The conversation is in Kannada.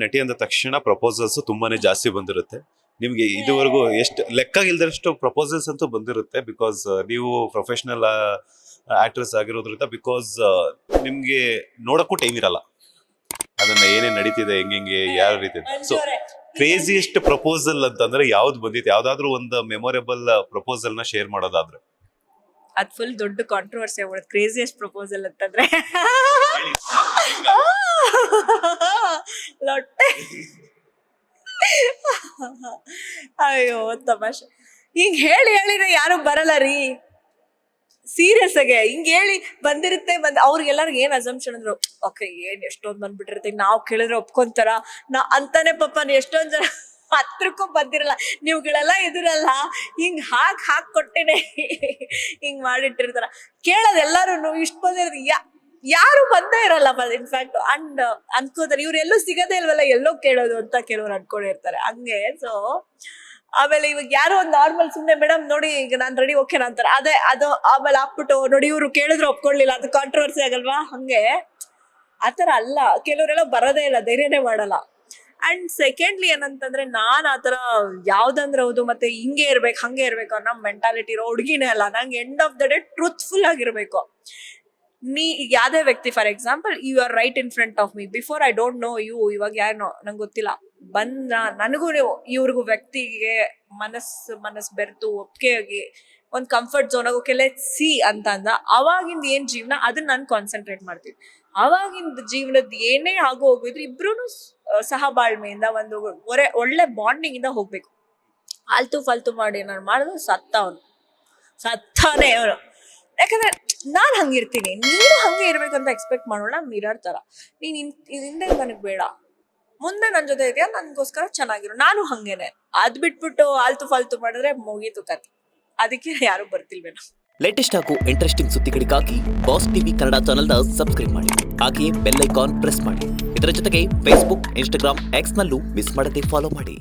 ನಟಿ ಅಂದ ತಕ್ಷಣ ಪ್ರಪೋಸಲ್ಸ್ ತುಂಬಾನೇ ಜಾಸ್ತಿ ಬಂದಿರುತ್ತೆ. ನಿಮ್ಗೆ ಇದುವರೆಗೂ ಎಷ್ಟು ಲೆಕ್ಕ ಇಲ್ದಷ್ಟು ಪ್ರಪೋಸಲ್ಸ್ ಅಂತೂ ಬಂದಿರುತ್ತೆ. ಬಿಕಾಸ್ ನೀವು ಪ್ರೊಫೆಷನಲ್ ಆಕ್ಟ್ರೆಸ್ ಆಗಿರೋದ್ರಿಂದ, ಬಿಕಾಸ್ ನಿಮ್ಗೆ ನೋಡಕ್ಕೂ ಟೈಮ್ ಇರಲ್ಲ ಅದನ್ನ ಏನೇನ್ ನಡೀತಿದೆ, ಹೆಂಗೆ ಯಾವ ರೀತಿ. ಸೊ ಕ್ರೇಜಿಯೆಸ್ಟ್ ಪ್ರಪೋಸಲ್ ಅಂತಂದ್ರೆ ಯಾವ್ದು ಬಂದಿತ್ತು? ಯಾವ್ದಾದ್ರು ಒಂದು ಮೆಮೊರೇಬಲ್ ಪ್ರಪೋಸಲ್ ನ ಶೇರ್ ಮಾಡೋದಾದ್ರೆ? ಅದ್ ಫುಲ್ ದೊಡ್ಡ ಕಾಂಟ್ರವರ್ಸಿ ಆಗ್ಬಿಡುತ್ತೆ ಕ್ರೇಜಿಯೆಸ್ಟ್ ಪ್ರಪೋಸಲ್ ಅಂತಂದ್ರೆ. ಲೊಟ್ಟೆ. ಅಯ್ಯೋ ತಮಾಷೆ. ಹಿಂಗ್ ಹೇಳಿದ್ರೆ ಯಾರು ಬರಲ್ಲ ರೀ, ಸೀರಿಯಸ್ ಆಗಿ ಹಿಂಗ್ ಹೇಳಿ ಬಂದಿರುತ್ತೆ. ಅವ್ರಿಗೆಲ್ಲರಿಗೂ ಏನ್ ಅಸಂಪ್ಷನ್ ಅಂದ್ರು, ಓಕೆ ಏನ್ ಎಷ್ಟೊಂದ್ ಬಂದ್ಬಿಟ್ಟಿರುತ್ತೆ, ನಾವ್ ಕೇಳಿದ್ರೆ ಒಪ್ಕೊಂತಾರ ಅಂತಾನೆ. ಪಾಪ ಎಷ್ಟೊಂದ್ ಜನ ಹತ್ರಕ್ಕೂ ಬಂದಿರಲ್ಲ, ನೀವುಗಳೆಲ್ಲ ಇದಿರಲ್ಲ, ಹಿಂಗ್ ಹಾಕ್ ಕೊಟ್ಟೇನೆ ಹಿಂಗ್ ಮಾಡಿಟ್ಟಿರ್ತಾರ. ಕೇಳೋದ್ ಎಲ್ಲಾರು ಇಷ್ಟ ಬಂದಿರೋದು ಯಾರು ಬಂದೇ ಇರಲ್ಲ. ಇನ್ಫ್ಯಾಕ್ಟ್ ಅಂಡ್ ಅನ್ಕೋತಾರೆ ಇವ್ರೆಲ್ಲೂ ಸಿಗದೇ ಇಲ್ವಲ್ಲ, ಎಲ್ಲೋ ಕೇಳೋದು ಅಂತ ಕೆಲವ್ರು ಅನ್ಕೊಂಡಿರ್ತಾರೆ ಹಂಗೆ. ಸೊ ಆಮೇಲೆ ಇವಾಗ ಯಾರೋ ಒಂದ್ ನಾರ್ಮಲ್ ಸುಮ್ನೆ ಮೇಡಮ್ ನೋಡಿ ಈಗ ನಾನ್ ರೆಡಿ ಓಕೆ ಅಂತಾರೆ, ಅದು ಆಮೇಲೆ ಹಾಕ್ಬಿಟ್ಟು ನೋಡಿ ಇವ್ರು ಕೇಳಿದ್ರು ಒಪ್ಕೊಳ್ಳಿಲ್ಲ, ಅದು ಕಾಂಟ್ರವರ್ಸಿ ಆಗಲ್ವಾ? ಹಂಗೆ ಆತರ ಅಲ್ಲ, ಕೆಲವರೆಲ್ಲ ಬರೋದೇ ಇಲ್ಲ, ಧೈರ್ಯನೇ ಮಾಡಲ್ಲ. ಅಂಡ್ ಸೆಕೆಂಡ್ಲಿ ಏನಂತಂದ್ರೆ, ನಾನ್ ಆತರ ಯಾವ್ದಂದ್ರೆ ಹೌದು ಮತ್ತೆ ಹಿಂಗೆ ಇರ್ಬೇಕು ಹಂಗೆ ಇರ್ಬೇಕು ಅನ್ನೋ ಮೆಂಟಾಲಿಟಿ ಇರೋ ಹುಡುಗಿನೇ ಅಲ್ಲ. ನಂಗೆ end of the day truthful ಆಗಿರ್ಬೇಕು. ಯಾವ್ದೇ ವ್ಯಕ್ತಿ, for example you are right in front of me, before I don't know you, ಇವಾಗ ಯಾರು ನಂಗೆ ಗೊತ್ತಿಲ್ಲ, ನನಗೂ ಇವ್ರಿಗೂ ವ್ಯಕ್ತಿಗೆ ಮನಸ್ ಬೆರ್ತು ಒಪ್ಪಿಗೆ ಆಗಿ ಒಂದ್ ಕಂಫರ್ಟ್ ಝೋನ್ ಆಗಿ ಓಕೆ ಲೆಟ್ ಸಿ ಅಂತ ಅಂದ, ಅವಾಗಿಂದ ಏನ್ ಜೀವನ ಅದನ್ನ ನಾನು ಕಾನ್ಸಂಟ್ರೇಟ್ ಮಾಡ್ತೀನಿ. ಅವಾಗಿಂದ ಜೀವನದ ಏನೇ ಆಗೋ ಹೋಗಿದ್ರು ಇಬ್ರು ಸಹಬಾಳ್ಮೆಯಿಂದ ಒಂದು ಒಳ್ಳೆ ಬಾಂಡಿಂಗ್ ಇಂದ ಹೋಗ್ಬೇಕು. ಆಲ್ತು ಫಾಲ್ತು ಮಾಡಿ ನಾನು ಮಾಡಿದ್ರು ಸತ್ತಾನೆ ಅವನು. ಯಾಕಂದ್ರೆ ನಾನ್ ಹಂಗಿರ್ತೀನಿ, ನೀನು ಹಂಗೆ ಇರ್ಬೇಕಂತ ಎಕ್ಸ್ಪೆಕ್ಟ್ ಮಾಡೋಣ. ಮಿರರ್ ತರ ನೀನ್ ಹಿಂದೆ ನನಗ್ ಬೇಡ, ಮುಂದೆ ನನ್ ಜೊತೆ ಇದೆಯಾ, ನನ್ಗೋಸ್ಕರ ಚೆನ್ನಾಗಿರು, ನಾನು ಹಂಗೇನೆ. ಅದ್ ಬಿಟ್ಬಿಟ್ಟು ಆಲ್ತು ಫಾಲ್ತು ಮಾಡಿದ್ರೆ ಮುಗೀತು ಕತೆ. ಅದಕ್ಕೆ ಯಾರು ಬರ್ತಿಲ್ವೇನೋ. ಲೇಟೆಸ್ಟ್ ಹಾಗೂ ಇಂಟ್ರೆಸ್ಟಿಂಗ್ ಸುದ್ದಿಗಳಿಗಾಗಿ ಬಾಸ್ ಟಿವಿ ಕನ್ನಡ ಚಾನೆಲ್ನ ಸಬ್ಸ್ಕ್ರೈಬ್ ಮಾಡಿ, ಹಾಗೆಯೇ ಬೆಲ್ ಐಕಾನ್ ಪ್ರೆಸ್ ಮಾಡಿ. ಇದರ ಜೊತೆಗೆ ಫೇಸ್ಬುಕ್, ಇನ್ಸ್ಟಾಗ್ರಾಮ್, ಎಕ್ಸ್ ನಲ್ಲೂ ಮಿಸ್ ಮಾಡದೆ ಫಾಲೋ ಮಾಡಿ.